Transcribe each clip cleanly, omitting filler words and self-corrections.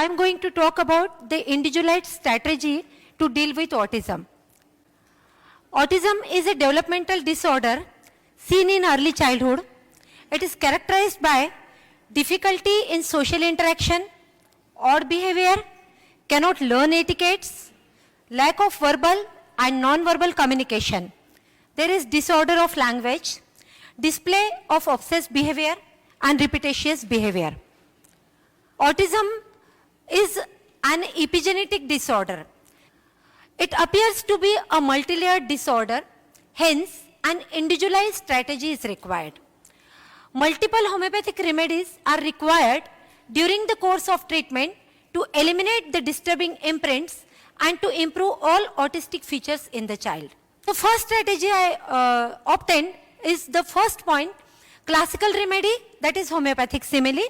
am going to talk about the individualized strategy to deal with autism. Autism is a developmental disorder seen in early childhood. It is characterized by difficulty in social interaction, odd behavior, cannot learn etiquettes, lack of verbal and non-verbal communication. There is disorder of language, display of obsessive behavior and repetitious behavior. Autism is an epigenetic disorder. It appears to be a multi-layered disorder, hence an individualized strategy is required. Multiple homeopathic remedies are required during the course of treatment to eliminate the disturbing imprints and to improve all autistic features in the child. The first strategy I obtained is the first point, classical remedy, that is homeopathic simile.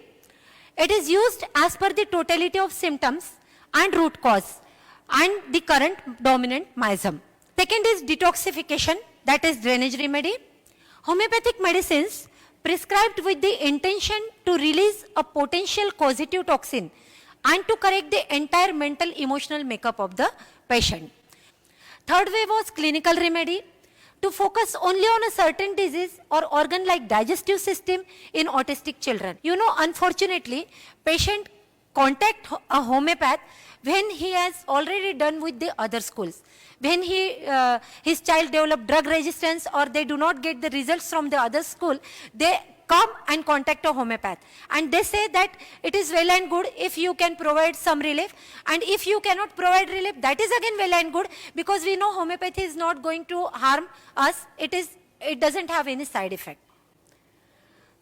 It is used as per the totality of symptoms and root cause and the current dominant miasm. Second is detoxification, that is drainage remedy. Homeopathic medicines prescribed with the intention to release a potential causative toxin and to correct the entire mental emotional makeup of the patient. Third way was clinical remedy, to focus only on a certain disease or organ like digestive system in autistic children. You know, unfortunately, patient contact a homeopath when he has already done with the other schools. When his child develop drug resistance or they do not get the results from the other school, they come and contact a homeopath. And they say that it is well and good if you can provide some relief. And if you cannot provide relief, that is again well and good, because we know homeopathy is not going to harm us. It doesn't have any side effect.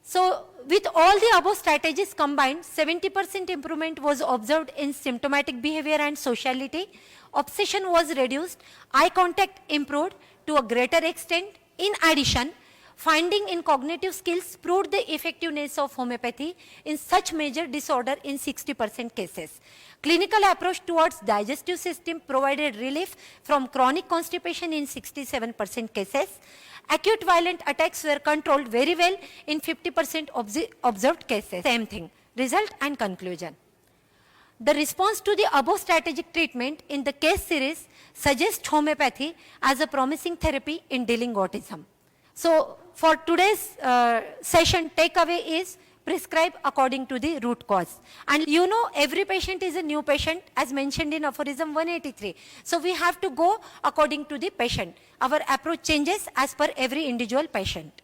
So with all the above strategies combined, 70% improvement was observed in symptomatic behavior and sociality. Obsession was reduced. Eye contact improved to a greater extent. In addition, finding in cognitive skills proved the effectiveness of homeopathy in such major disorder in 60% cases. Clinical approach towards digestive system provided relief from chronic constipation in 67% cases. Acute violent attacks were controlled very well in 50% observed cases. Same thing. Result and conclusion. The response to the above strategic treatment in the case series suggests homeopathy as a promising therapy in dealing autism. So for today's session, takeaway is prescribe according to the root cause. And you know, every patient is a new patient as mentioned in aphorism 183. So we have to go according to the patient. Our approach changes as per every individual patient.